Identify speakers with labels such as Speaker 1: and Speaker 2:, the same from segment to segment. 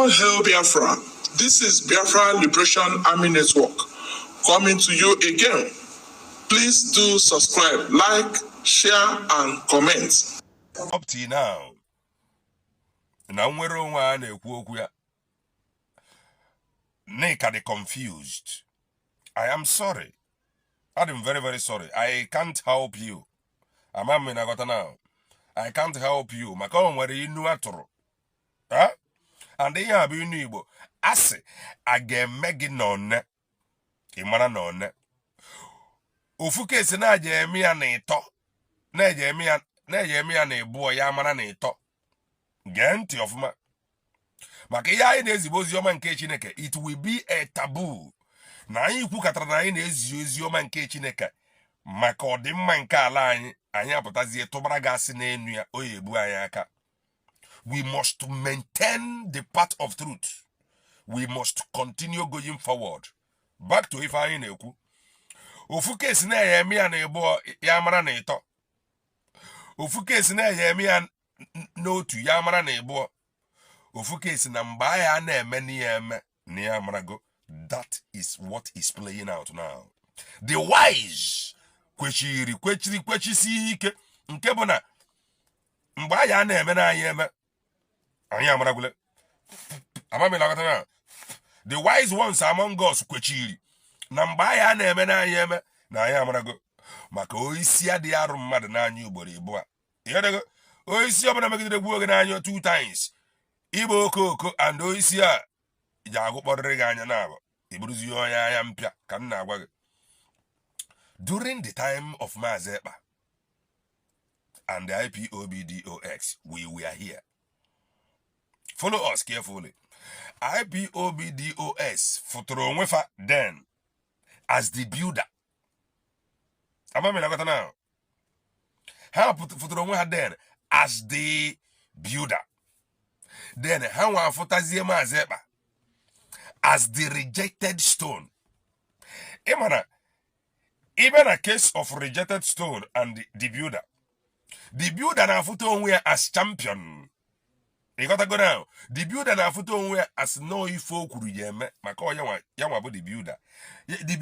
Speaker 1: All hail Biafran. This is Biafran Liberation Army Network coming to you again. Please do subscribe, like, share, and comment.
Speaker 2: Up to now, na nwere onwe a na-ekwu okwu ya. Nneka dị confused. I am sorry. I'm very, very sorry. I can't help you. Amam na got now. I can't help you. Maka o nwere inu atụrụ. Huh? And ihe a bụ inu Igbo. Asị, a ga-eme gị n'one. Ị mara n'one. Ofu kesi na-eje eme ya n'ịtọ. Na-eje eme ya n'ịbụọ ya mara n'ịtọ. Gee ntị ọfụma. Maka ihe anyị na-ezigbo oziọma nke Chineke, it will be a taboo. Na anyị kwukatara na anyị na-ezi oziọma nke Chineke maka ọdịmma nke ala anyị apụtazie tụbara gasị n'enu ya o ebu anyị aka. We must maintain the path of truth. We must continue going forward. Back to ife anyị na-ekwu. Ofu kesi na-eya eme ya na-ebu ya mara na ịtọ. Ofu kesi na-eya eme ya n'otu ya mara na ịbụọ. Ofu kesi na mgbe anyị na-eme n'ihe eme na ya marago. That is what is playing out now. The wise kwechisi ike nke bụ na mgbe anyị na-eme na anyị eme anyị amaragule. Amamilagata na the wise ones among us kwechiri na mgbe anyị na-eme na anyị eme na anyị amarago maka oisi adịghị arụ mmadụ n'anya ugboro ịbụọ. Ịghọtago oisi ọbụla megidere gbuo oge n'anya 2 times ịgba okoko and oisi a ji agụkpọrịrị gị anya na-abụ iburuzi onye anya mpịa ka m na-agwa gị. During the time of Maazị Ekpa and the IPOBDOX, we were here. Follow us carefully. IPOBDOS futuro onwefa then as the builder. Amamilagata now. Ha futuro onwefa then as the builder. Then ha wa futazie Maazị Ekpa as the rejected stone. Imana, even a case of rejected stone and the builder na foto onwe as champion. You gotta go now. The builder na foto onwe as no ifo kwuru yeme maka yanwa bụ the builder. The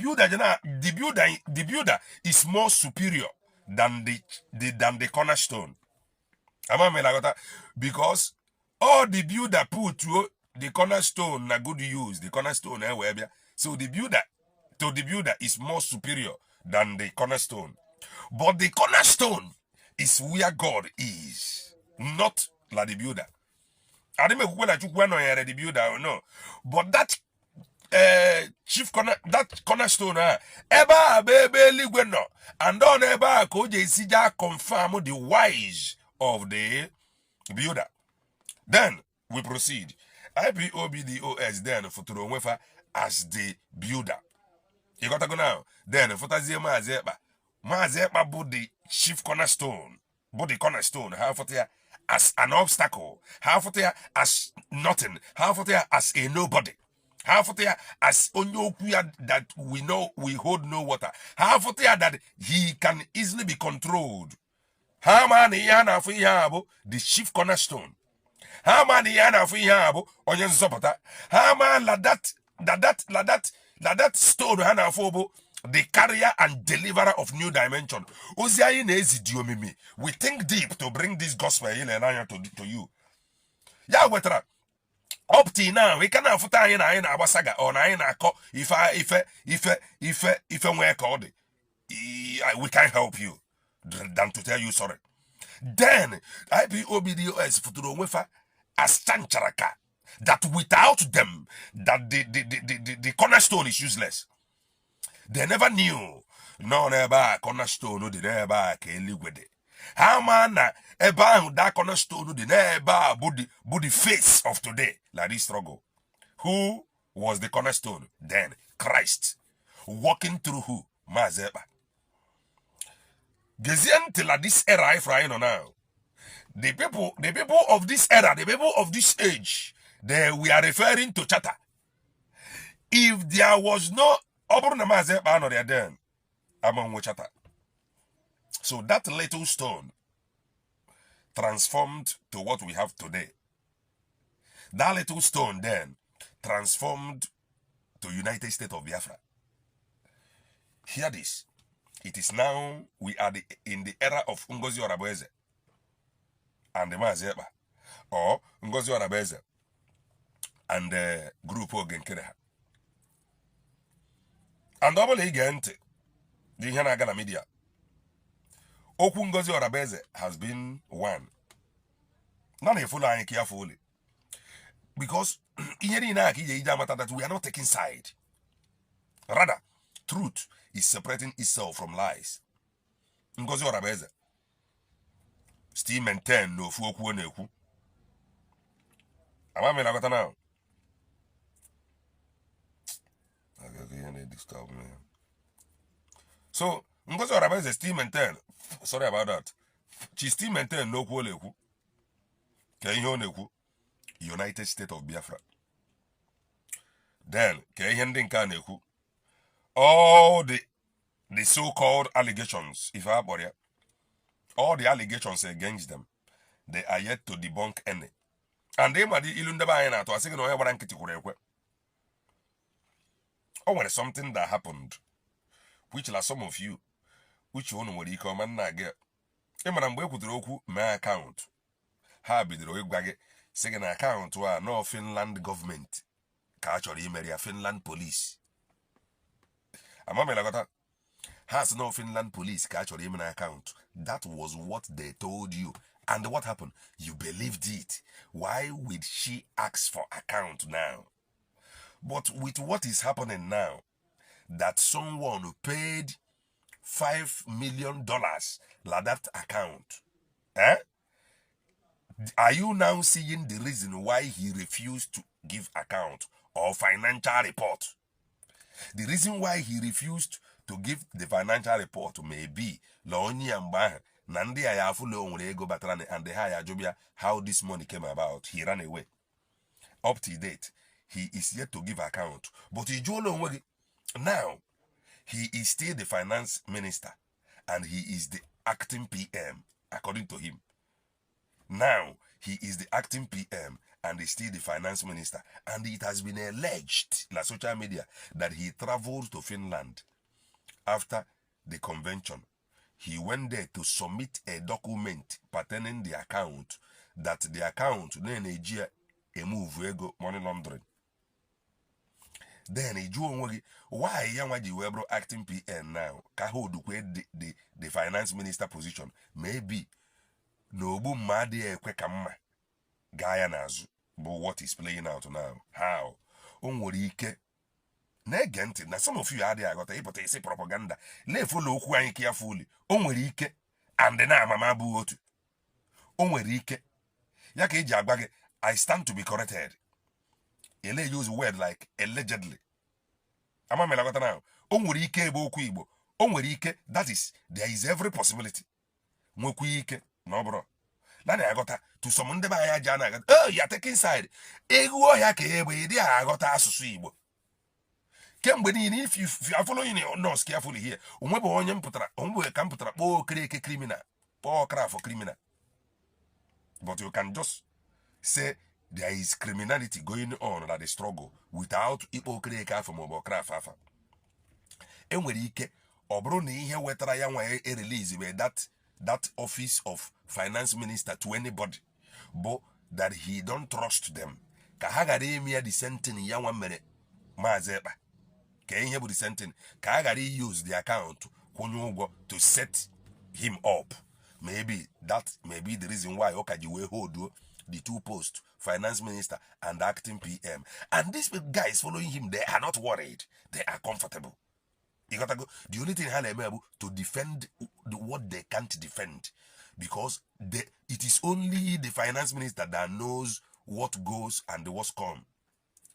Speaker 2: builder is more superior than the cornerstone. Because all the builder put to the cornerstone na good use. The cornerstone so the builder is more superior than the cornerstone. But the cornerstone is where God is, not like the builder. I didn't make the builder, no. But that that cornerstone, eba bebe ligweno, and on eba koje sija confirm the wise of the builder. Then we proceed. IPOBDOS then futuro onwefa as the builder. You got to go now. Then futazie Maazị Ekpa. Maazị Ekpa bụ the chief cornerstone. Bụ the cornerstone. How futia as an obstacle. How futia as nothing. How futia as a nobody. How futia as onyokuya that we know we hold no water. How futia that he can easily be controlled. How many yana for the chief cornerstone. How many yana for onye nzọpụta. How man that stone hana fobo the carrier and deliverer of new dimension. Oziayi na-ezi diomimi. We think deep to bring this gospel to you. Ya wetara up till now we cannot put anyị na agbasaga or na anyị na-akọ ife nwe ka ọ dị. We can't help you than to tell you sorry. Then IPOBDOS futuro onwefa as chancharaka that without them that the cornerstone is useless. They never knew no never cornerstone the never keligwede. How man eba that cornerstone the never body face of today like this struggle. Who was the cornerstone then? Christ. Walking through who? Maazị Ekpa. Gezian till this era if right now. The people of this era, the people of this age, we are referring to Chata. If there was no Maazị Ekpa no there then, among Chata. So that little stone transformed to what we have today. That little stone then transformed to United States of Biafra. Hear this. It is now, we are in the era of Ngozi Oraboeze and the Mazeba, or Ngozi Oraboeze and the group of Nkere. And double again, the Hanagana media. Okwu Ngozi Oraboeze has been one. None of you carefully. Because that we are not taking side. Rather, truth is separating itself from lies. Ngozi Oraboeze still maintain no fuoku neku. Am I got now? Disturb me. So Ngozi Oraboeze still maintain. Sorry about that. She still maintain no kuoleku. United States of Biafra. Then all the so-called allegations, if I bought all the allegations against them, they are yet to debunk any. And they might ilundaba to a second or when something that happened, which are some of you, which one will you come and get? My account. Ha bidoro igwage second account wa no Finland government ka achoro imeri Finland police. Amamela has no Finland police ka achoro imeri account. That was what they told you. And what happened? You believed it. Why would she ask for account now? But with what is happening now, that someone who paid $5 million like that account, are you now seeing the reason why he refused to give account or financial report? The reason why he refused to give the financial report may be Laoni and Nandi Ayafulo Ego Batrane and the Haya Jobia, how this money came about. He ran away. Up to date, he is yet to give account. But he now, he is still the finance minister and he is the acting PM, according to him. Now, he is the acting PM and is still the finance minister. And it has been alleged, in social media, that he traveled to Finland after the convention. He went there to submit a document pertaining the account, that the account, then a move, money laundering. Then he drew why Yamaji Webro acting PM now? Kaho the finance minister position. Maybe no boom madi ekwekama Gaya nazu. But what is playing out now? How? Onworike. Negenti. Na some of you are there got a say propaganda. Le follow who carefully. Onworike. And then I'm a mabu otu. Onworike. Yake jabage. I stand to be corrected. Ele use word like allegedly. Ama me lagota now. Onworike bo kuibo. Onworike. That is, there is every possibility. Mwokuike. No bro. Nani agota to summon the baya jana. Oh, you're taking side. Ego yake we dia agota asusu Igbo. If you are following your nose carefully here, umwebo onyem putra, umwe kan putra po kreke criminal, po craft for criminal. But you can just say there is criminality going on at the struggle without ipo kreke from obo craft afa. Enwere ike obro na ihe wetara ya nwa e release with that office of finance minister to anybody, but that he don't trust them. Ka hagare mi ya the sentence ya nwa mere mazeba. Can you the sentence? Kagari use the account to set him up. Maybe that may be the reason why Okajiwe hold the two posts, finance minister and acting PM. And these guys following him, they are not worried. They are comfortable. You gotta go. The only thing to defend what they can't defend, because it is only the finance minister that knows what goes and what's come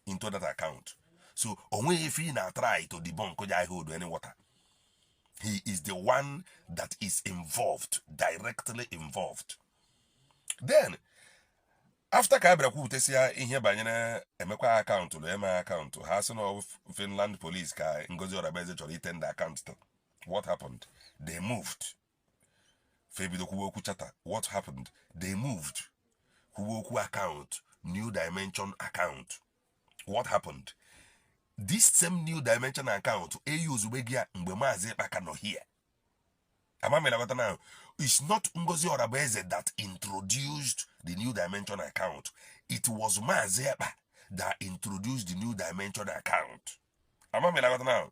Speaker 2: into that account. So, only if he now try to debunk any water, he is the one that is involved, directly involved. Then, after Kabra Kutesia in here by Emeka account to the Emma account to Hassan of Finland police car in Ngozi Oraboeze or the account. What happened? They moved. Febi the Kuwoku chata. What happened? They moved Kuwoku account New Dimension account. What happened? This same New Dimension account, use Wegia Mbemaze Bakano here. Now, it's not Ngozi Orabeze that introduced the New Dimension account. It was Mazeba that introduced the New Dimension account. Now,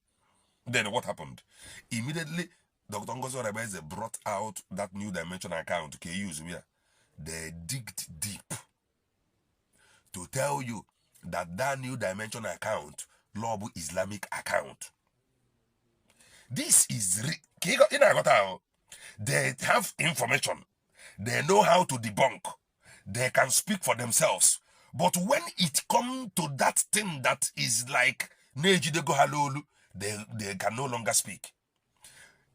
Speaker 2: then what happened? Immediately, Dr. Ngozi Orabeze brought out that New Dimension account. They digged deep to tell you that New Dimension account, Lobu Islamic account. This is they have information. They know how to debunk. They can speak for themselves. But when it comes to that thing that is like Nejidego Halolu, they can no longer speak.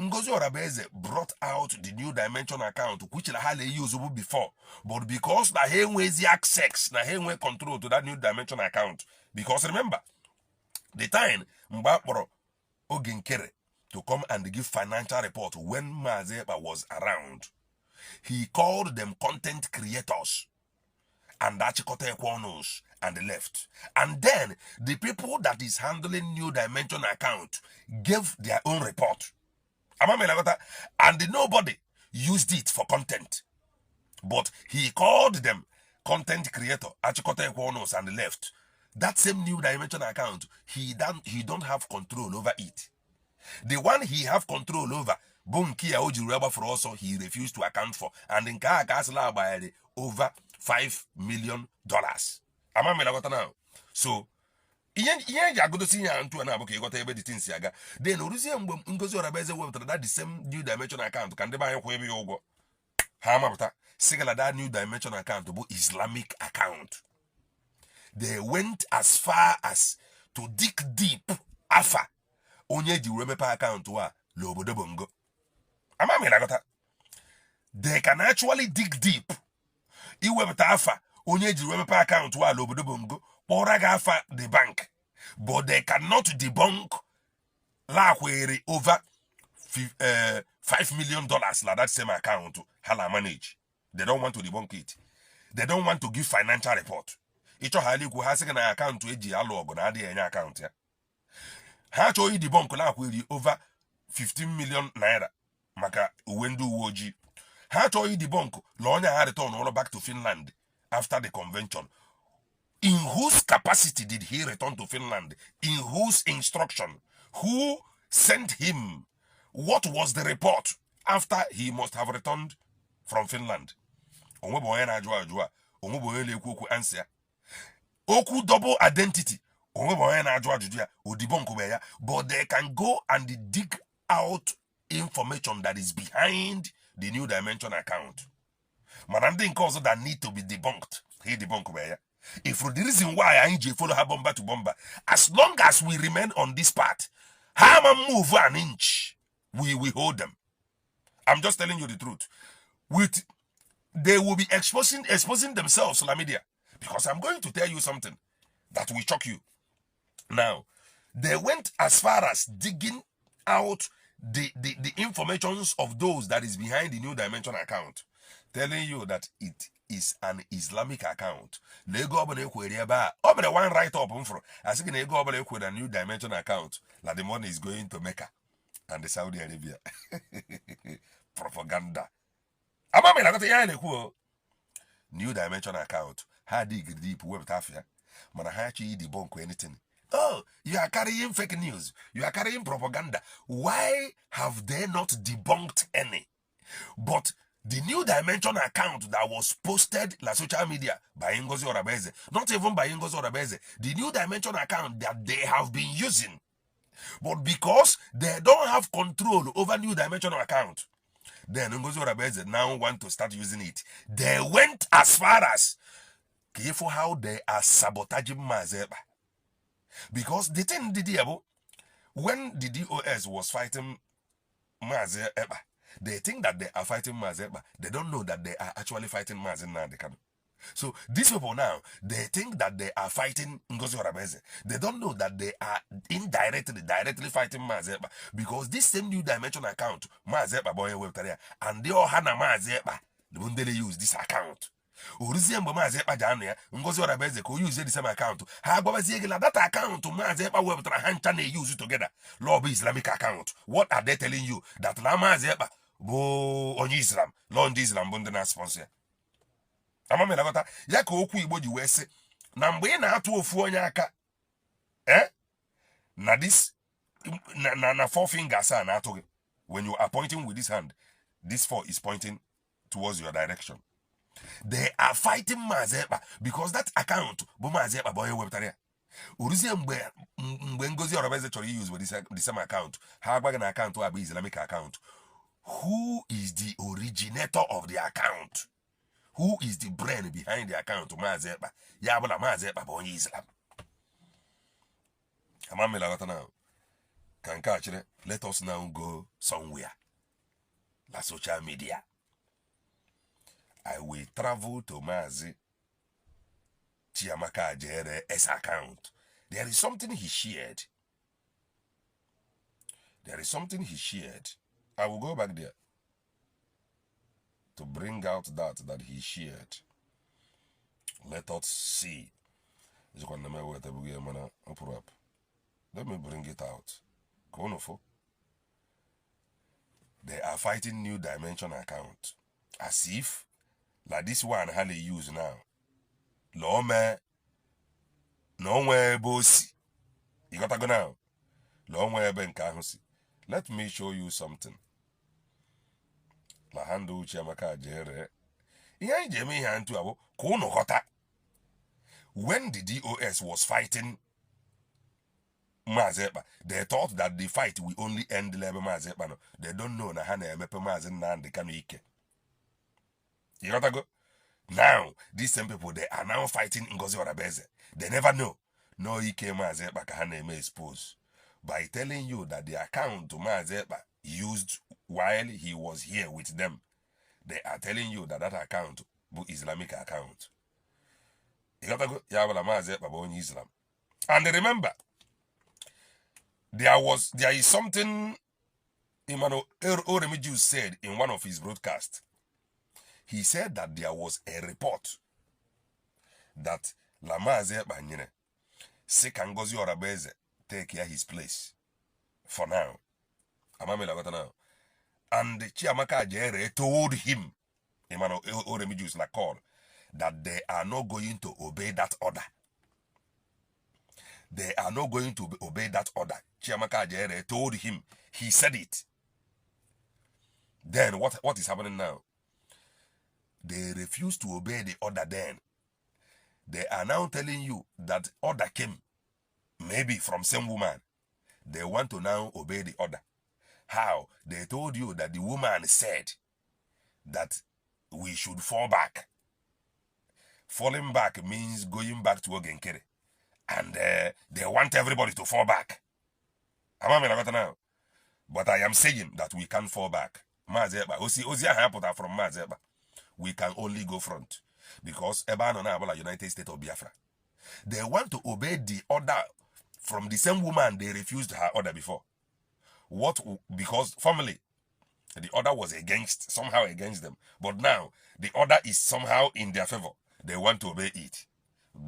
Speaker 2: Ngozi Orabeze brought out the New Dimension account, which they used before. But because he has the access, he has control to that New Dimension account. Because remember, the time Mbakporo Nkere to come and give financial report when Mazeba was around, he called them content creators and Achikote Ekwonos and left. And then the people that is handling New Dimension account gave their own report. And nobody used it for content. But he called them content creator, Achikote Ekwonos and left. That same New Dimension account, he don't have control over it. The one he have control over, Bunkia Oji for also he refused to account for, and in Kasla by over $5 million. So yeah, go to see to an aboke got every things yaga. Then Ngozi Orabeze web that the same New Dimension account can they buy wherever you go. Hamata, single that New Dimension account to Islamic account. They went as far as to dig deep afa onye di remepa account wa lobodo bongo. They can actually dig deep. Iwebata afa onye di remepa account wa lobodo bongo poraga afa the bank. But they cannot debunk la query over $5 million like that same account hala manage. They don't want to debunk it. They don't want to give financial report. Ito hali ku ha na account eji alog na adi enya account ya. Ha chọghị debunk la query over 15 million naira maka uwendu uwoji. Ha chọghị debunk la onye ha return all back to Finland after the convention. In whose capacity did he return to Finland? In whose instruction? Who sent him? What was the report after he must have returned from Finland? Onwebo onye na-ajụ ajụ a, onwebo onye na-ekwu okwu answer. Oku double identity. But they can go and dig out information that is behind the New Dimension account. Manandin cause that need to be debunked. He debunk. If for the reason why I follow her bomber to bomber, as long as we remain on this path, how move an inch, we hold them. I'm just telling you the truth. They will be exposing themselves to the media. Because I'm going to tell you something that will shock you. Now, they went as far as digging out the informations of those that is behind the New Dimension account, telling you that it is an Islamic account. Lego one write up for as a New Dimension account, like the money is going to Mecca and the Saudi Arabia. Propaganda. New Dimension account. How dig deep web tafia? Manahachi debunk anything. Oh, you are carrying fake news. You are carrying propaganda. Why have they not debunked any? But the New Dimension account that was posted on social media by Ngozi Orabeze, not even by Ngozi Orabeze, the New Dimension account that they have been using, but because they don't have control over New Dimension account, then Ngozi Orabeze now want to start using it. They went as far as careful how they are sabotaging Mazeba. Because the thing when the DOS was fighting Mazeba, they think that they are fighting Mazeba. They don't know that they are actually fighting Mazin. So these people now, they think that they are fighting Ngozi Orabeze. They don't know that they are directly fighting Mazeba. Because this same New Dimension account, Mazeba boy and they all Hana Mazeba, they use this account. Orizie mgbe Maazị Ekpa ji anọ ya Ngozi Orabaeze ka o use the same account ha agbabazie gị na that account Maazị Ekpa wepụtara ha ncha na-use together law bụ Islamic account. What are they telling you? That na Maazị Ekpa bụ onye Islam, law ndị Islam bụ ndị na-sponsor ya. Amamịlagọta ya ka okwu Igbo ji wee sị na mgbe ị na-atụ ofu onye aka na this na four fingers a na-atụ gị, when you are pointing with this hand, this four is pointing towards your direction. They are fighting Maazị Ekpa because that account bụ Maazị Ekpa bụ onye wepụtara ya. Uruzie mgbe Ngozi Orabaeze chọrọ use with the same account ha agbaghị na account a bụ Islamic account. Who is the originator of the account? Who is the brain behind the account? Maazị Ekpa. Ya bụ na Maazị Ekpa bụ onye Islam. Amamịlagọta now. Ka nke a chere, let us now go somewhere. La social media. I will travel to Maazị Chiamaka Ajere's account. There is something he shared. There is something he shared. I will go back there to bring out that he shared. Let us see. Let me bring it out. They are fighting New Dimension account. As if like this one how they use now. Lome no way bossy. You gotta go now. Lome benkahusi. Let me show you something. La handle Chiamaka Jere. When the DOS was fighting Maazị Ekpa, they thought that the fight will only end lebe Maazị Ekpa. No, they don't know na ha na-emepe Maazị Nnamdi Kanu ike. You gotta go. Now, these same people, they are now fighting Ngozi Orabaeze. They never know. No ike Maazị Ekpa ka ha na-eme expose. By telling you that the account to Maazị Ekpa used while he was here with them, they are telling you that that account is Islamic account. You gotta go. Maazị Ekpa bụ onye Islam. And remember, there is something Emmanuel Oremiju said in one of his broadcasts. He said that there was a report that Maazị Ekpa nyere si ka Ngozi Orabaeze take here his place for now. Amamịlagọta now. And Chiamaka Ajere told him, Emmanuel Oremiju na call, that they are not going to obey that order. They are not going to obey that order. Chiamaka Ajere told him. He said it. Then what is happening now? They refuse to obey the order then. They are now telling you that order came maybe from same woman. They want to now obey the order. How? They told you that the woman said that we should fall back. Falling back means going back to Nkere. And they want everybody to fall back. Now. But I am saying that we can't fall back. Maazị Ekpa, Ozi hapụta from Maazị Ekpa. We can only go front. Because Eba no na United States of Biafra. They want to obey the order from the same woman they refused her order before. What? Because formerly, the order was somehow against them. But now, the order is somehow in their favor. They want to obey it.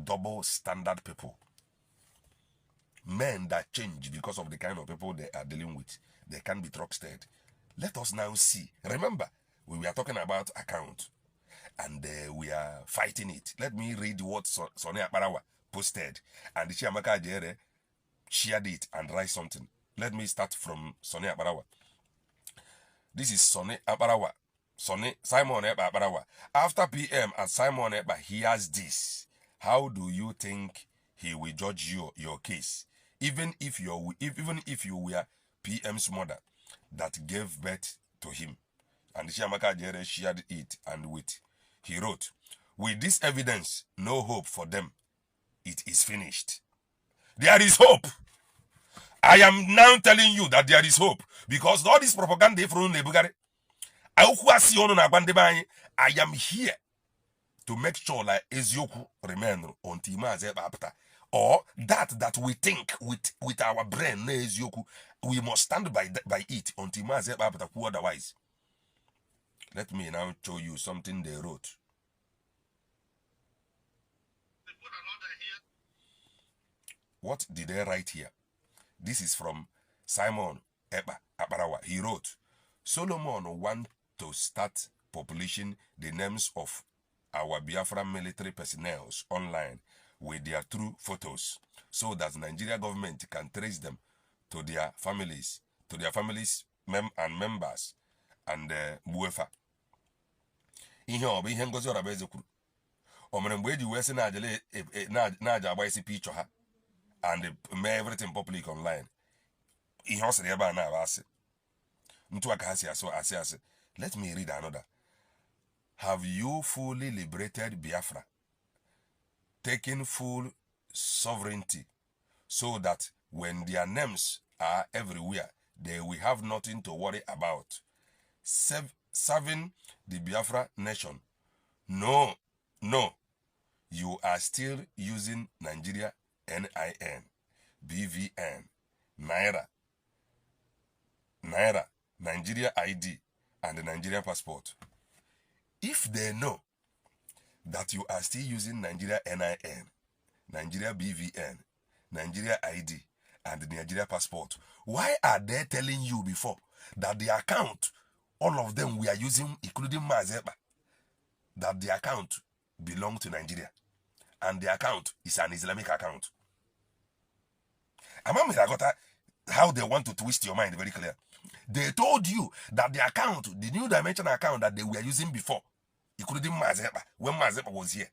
Speaker 2: Double standard people. Men that change because of the kind of people they are dealing with. They can be trusted. Let us now see. Remember, we were talking about account. And we are fighting it. Let me read what Sonny Akparawa posted. And Chiamaka Ajere shared it and write something. Let me start from Sonny Akparawa. This is Sonny Akparawa. Simon Akparawa. After PM at Simon Ekpa hears this, how do you think he will judge your case? Even if you were PM's mother that gave birth to him. And Chiamaka Ajere shared it and he wrote, with this evidence, no hope for them. It is finished. There is hope. I am now telling you that there is hope. Because all this propaganda from Nebugare, I am here to make sure like Ezioku remain until Maazị Ekpa apụta. Or that we think with our brain, Ezioku, we must stand by it until Maazị Ekpa apụta. Otherwise, let me now show you something they wrote. What did they write here? This is from Simon Ekpa Aparawa. He wrote, Solomon want to start publishing the names of our Biafran military personnel online with their true photos, so that Nigeria government can trace them to their families, and members, and Buefa. Ihe ọ bụ ihe Ngozi Orabaeze kwuru. O mere mgbe eji wee sị na-aja agba isi picture ha and mee everything public online. Ihe ọ sịrị ebe a na-aba asị. Ntu aka ha si asị. Let me read another. Have you fully liberated Biafra, taken full sovereignty, so that when their names are everywhere, they will have nothing to worry about? Serving the Biafra nation? No. You are still using Nigeria NIN, BVN, Naira, Nigeria ID, and the Nigerian passport. If they know that you are still using Nigeria NIN, Nigeria BVN, Nigeria ID, and the Nigeria passport, why are they telling you before that the account, all of them we are using, including Mazepa, that the account belongs to Nigeria, and the account is an Islamic account? How they want to twist your mind very clear. They told you that the account, the new dimension account that they were using before, including Mazepa, when Mazepa was here.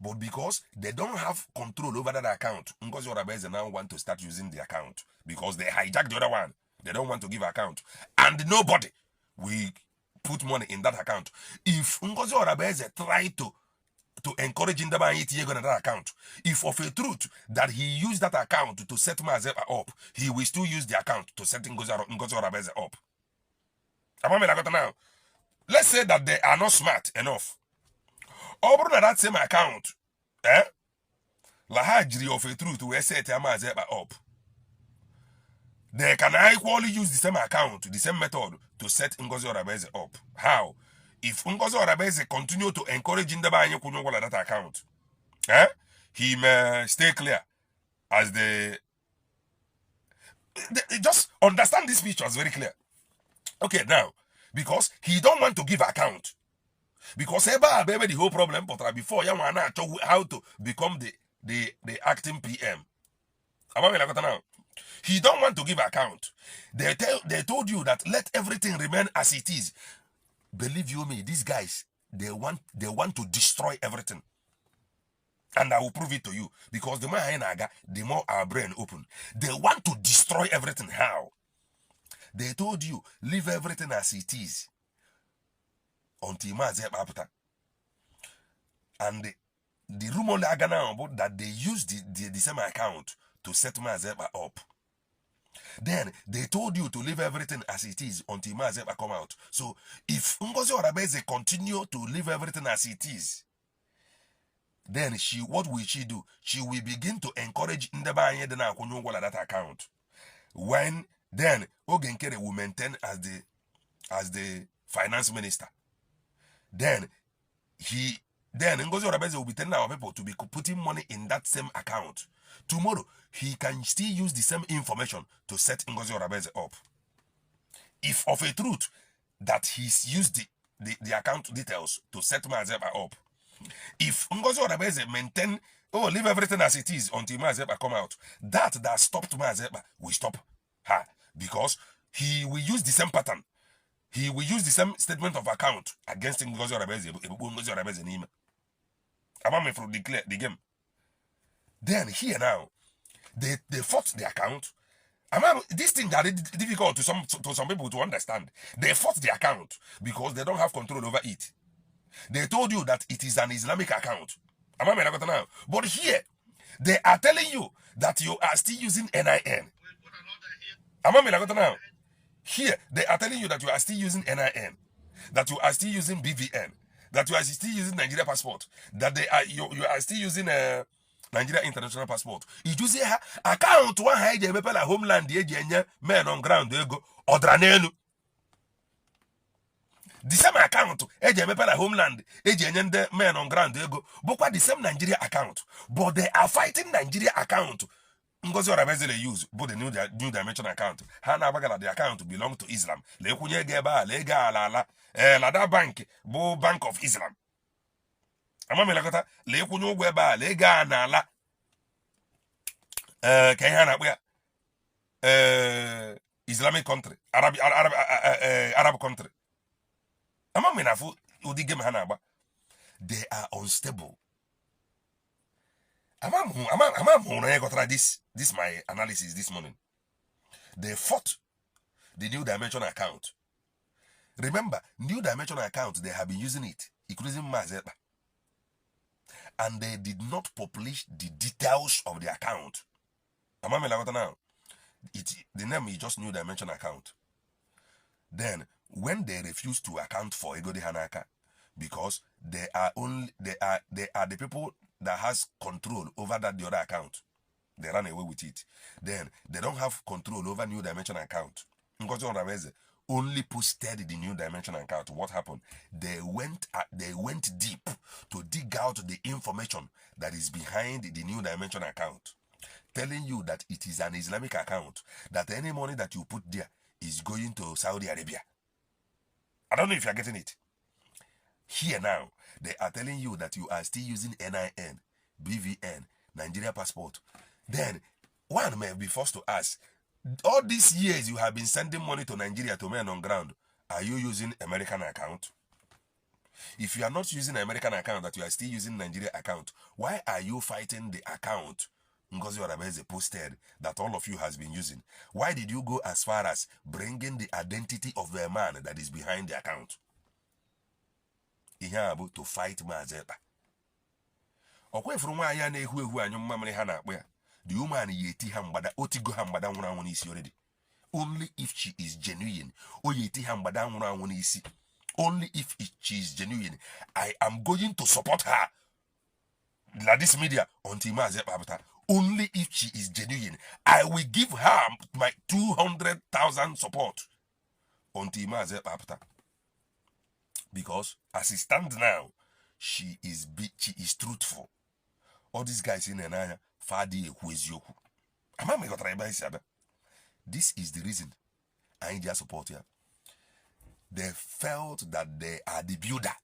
Speaker 2: But because they don't have control over that account, Ngozi Orabaeze now want to start using the account because they hijacked the other one. They don't want to give account. And nobody will put money in that account. If Ngozi Orabaeze try to encourage Ndaba Itiego in that account, if of a truth that he used that account to set Mazepa up, he will still use the account to set Ngozi Orabaeze up. Now, let's say that they are not smart enough. Over that same account, Lahajri of a truth will set Mazepa up. They can equally use the same account, the same method to set Ngozi Orabaeze up. How? If Ngozi Orabaeze continue to encourage Ndaba Anyekunyongwala that account, he may stay clear as they just understand this picture is very clear. Okay, now, because he don't want to give account. Because the whole problem, but before how to become the acting PM. He don't want to give account. They told you that let everything remain as it is. Believe you me, these guys, they want to destroy everything. And I will prove it to you. Because the more I naga, the more our brain open. They want to destroy everything. How? They told you, leave everything as it is. Until Mazepa after. And the rumor now about that they used the same account to set Mazepa up. Then they told you to leave everything as it is until Mazepa come out. So if Ngozi Orabaeze continue to leave everything as it is, then what will she do? She will begin to encourage Ndaba Anyekunyongwala that account. When then Nkere will maintain as the finance minister. Then Ngozi Orabaeze will be telling our people to be putting money in that same account. Tomorrow, he can still use the same information to set Ngozi Orabaeze up. If of a truth that he's used the account details to set Mazepa up, if Ngozi Orabaeze maintain, leave everything as it is until Mazepa come out, that stopped Mazepa will stop her. Because he will use the same pattern. He will use the same statement of account against Ngozi Orabaeze Nima. Abame from the game. Then here now, they fought the account. These things are difficult to some people to understand. They fought the account because they don't have control over it. They told you that it is an Islamic account. But here, they are telling you that you are still using NIN. Here, they are telling you that you are still using NIN, that you are still using BVN, that you are still using Nigeria passport, that you are still using Nigeria international passport. You see account one high the homeland men on ground ego odranenu. The same account homeland men on ground ego but the same Nigeria account. But they are fighting Nigeria account Ngozi Orabeze they use both the new dimension account. Hana bagala the account belong to Islam. Le kunye geba lega ala la da bank bo Bank of Islam. Ama me lakota le kunye gweba lega na la ke hana bya Islamic country, Arab country. Ama me na fu udi game hana ba. They are unstable. This my analysis this morning. They fought the new dimension account. Remember, new dimension account, they have been using it, including Mazeba. And they did not publish the details of the account. Now, the name is just new dimension account. Then, when they refuse to account for Egodi Hanaka, because they are the people that has control over the other account, they run away with it. Then they don't have control over new dimension account. Only posted the new dimension account. What happened? They went deep to dig out the information that is behind the new dimension account, telling you that it is an Islamic account, that any money that you put there is going to Saudi Arabia. I don't know if you're getting it. Here now, they are telling you that you are still using NIN, BVN, Nigeria passport. Then, one may be forced to ask, all these years you have been sending money to Nigeria to men on ground, are you using American account? If you are not using American account, that you are still using Nigeria account, why are you fighting the account Ngozi Orabeze posted that all of you has been using? Why did you go as far as bringing the identity of the man that is behind the account? Ihe to fight Mazeba. Okwe from why ya na-ehu ehu anyo mmamịrị ha na-akpọ ya. The woman yeti hambada otigo hambada nwụrụ anwụ n'isi already. Only if she is genuine. O yeti hambada nwụrụ anwụ n'isi. Only if she is genuine. I am going to support her. Like this media until Mazeba. Only if she is genuine. I will give her my 200,000 support until Mazeba. Because as it stands now, she is truthful. All these guys in Enaya, Fadi Ekwezioku. This is the reason I need their support here. They felt that they are the builder.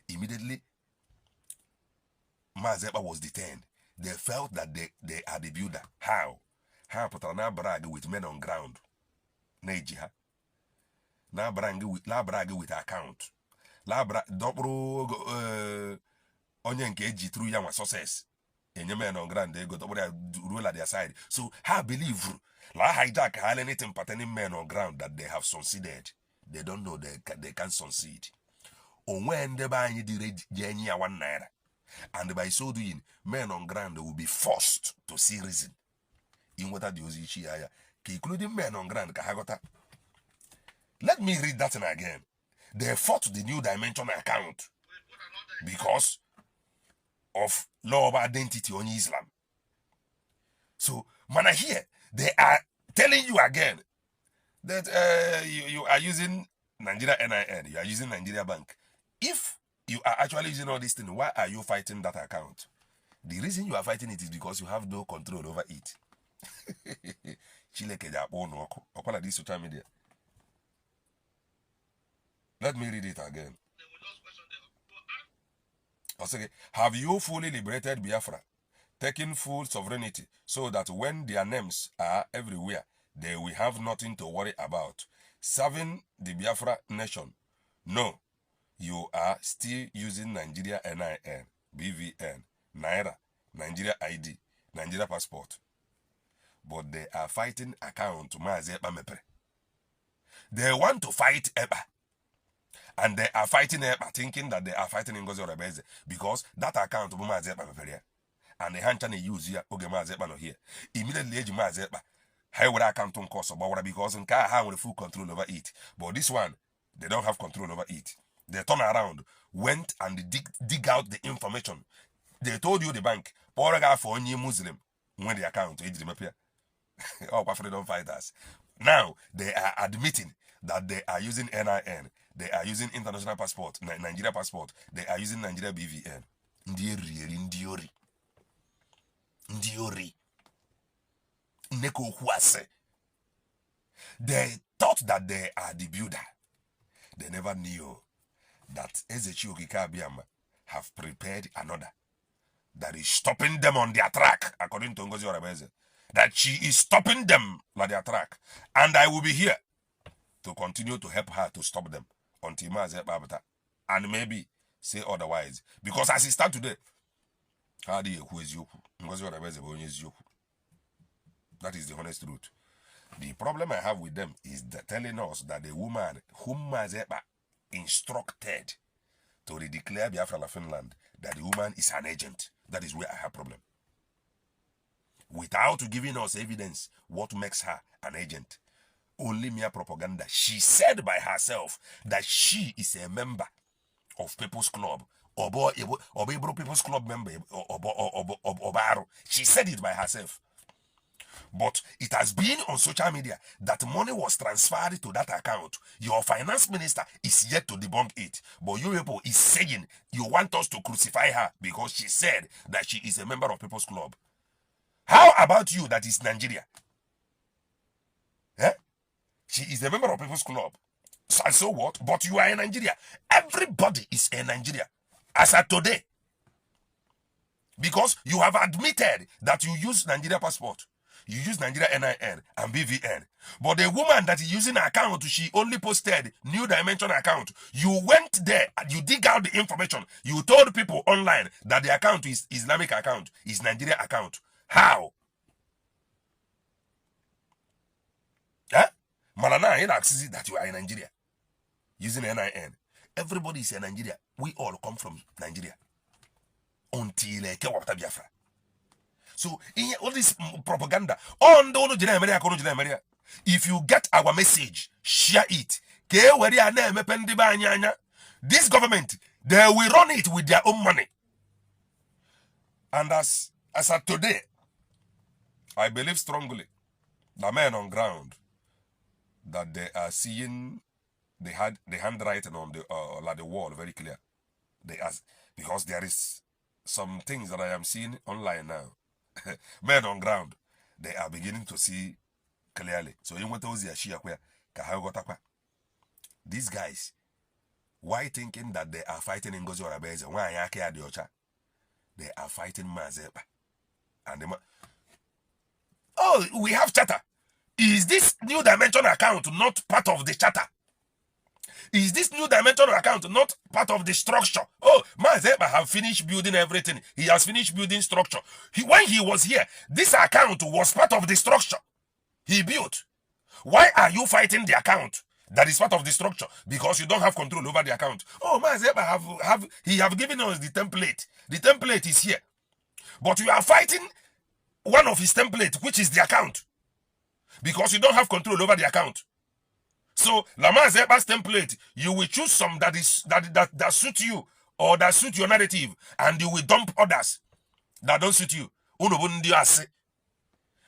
Speaker 2: Immediately, Mazeba was detained. They felt that they are the builder. How? How Patana brag with men on ground. Nejiha. Na brag with account. Labra dobro onye nke eji through ya success enye men on ground they go to rule at their side. So I believe la hijack ha anything pertaining men on ground that they have succeeded. They don't know they can succeed. Onwe ndebe anyị dị enyi ya 1 naira. And by so doing, men on ground will be forced to see reason. In what the ozichi ya including men on ground ka ha gota. Let me read that again. They fought the new dimension account because of law of identity on Islam. So, man, here they are telling you again that you are using Nigeria NIN, you are using Nigeria Bank. If you are actually using all these things, why are you fighting that account? The reason you are fighting it is because you have no control over it. This social media. Let me read it again. Okay. Have you fully liberated Biafra, taking full sovereignty, so that when their names are everywhere, they will have nothing to worry about? Serving the Biafra nation? No. You are still using Nigeria NIN, BVN, Naira, Nigeria ID, Nigeria passport. But they are fighting account Mazeba Mepre. They want to fight Eba. And they are fighting Eba, thinking that they are fighting Ngozi Orabeze because that account of Mazeba Mepre. And the Hanchani use here, Oge Mazeba no here. Immediately, Mazeba, how would account on cost because in car have full control over it. But this one, they don't have control over it. They turn around, went and dig out the information. They told you the bank, Poraga for any Muslim, when the account, oh, freedom fighters. Now, they are admitting that they are using NIN, they are using international passport, Nigeria passport, they are using Nigeria BVN. Ndiori. Neko Huase. They thought that they are the builder. They never knew that Ezechi Okike have prepared another that is stopping them on their track, according to Ngozi Orabeze. That she is stopping them on their track. And I will be here to continue to help her to stop them until Mazepabata. And maybe say otherwise. Because as it stands today, how do you who is Yoku? Ngozi Orabeze is Yoku. That is the honest truth. The problem I have with them is telling us that the woman whom Mazepa instructed to redeclare Biafra Finland, that the woman is an agent. That is where I have problem. Without giving us evidence what makes her an agent. Only mere propaganda. She said by herself that she is a member of People's Club. Obo People's Club member. Obaro. She said it by herself. But it has been on social media that money was transferred to that account. Your finance minister is yet to debunk it. But you people is saying you want us to crucify her because she said that she is a member of People's Club. How about you that is Nigeria? Eh? She is a member of People's Club. So what? But you are in Nigeria. Everybody is in Nigeria. As at today. Because you have admitted that you use Nigeria passport. You use Nigeria NIN and BVN. But the woman that is using her account, she only posted New Dimension account. You went there and you dig out the information. You told people online that the account is Islamic account, is Nigeria account. How? Huh? Malana, you access that you are in Nigeria using NIN. Everybody is in Nigeria. We all come from Nigeria. Until Biafra. So in all this propaganda, if you get our message, share it. This government, they will run it with their own money. And as of today, I believe strongly the men on ground that they are seeing the handwriting on the wall very clear. They ask, because there is some things that I am seeing online now. Men on ground, they are beginning to see clearly. So you want to see these guys, why thinking that they are fighting Ngozi Orabeze? Why they are fighting Mazepa. And oh, we have charter. Is this New Dimension account not part of the charter? Is this New Dimension account not part of the structure? Oh, Mazepa have finished building everything. He has finished building structure. When he was here, this account was part of the structure he built. Why are you fighting the account that is part of the structure? Because you don't have control over the account. Oh, Mazepa have given us the template. The template is here. But you are fighting one of his templates, which is the account. Because you don't have control over the account. So Lama Zeba's template, you will choose some that suit you or that suit your narrative, and you will dump others that don't suit you.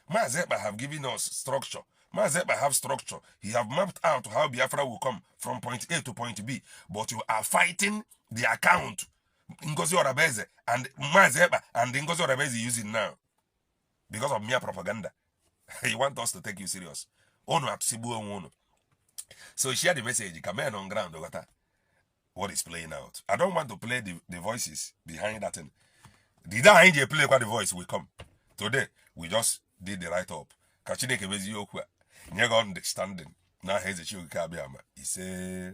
Speaker 2: Mazeba have given us structure. Mazeba have structure. He have mapped out how Biafra will come from point A to point B. But you are fighting the account Ngozi Orabeze and Mazeba and Ngozi Orabeze using now because of mere propaganda. You want us to take you serious. So share the message. Come on ground. What is playing out? I don't want to play the voices behind that thing. Did I play what the voice will come? Today, we just did the write-up. Kachineke bezi yoku. Nyega understanding. Now here's the He say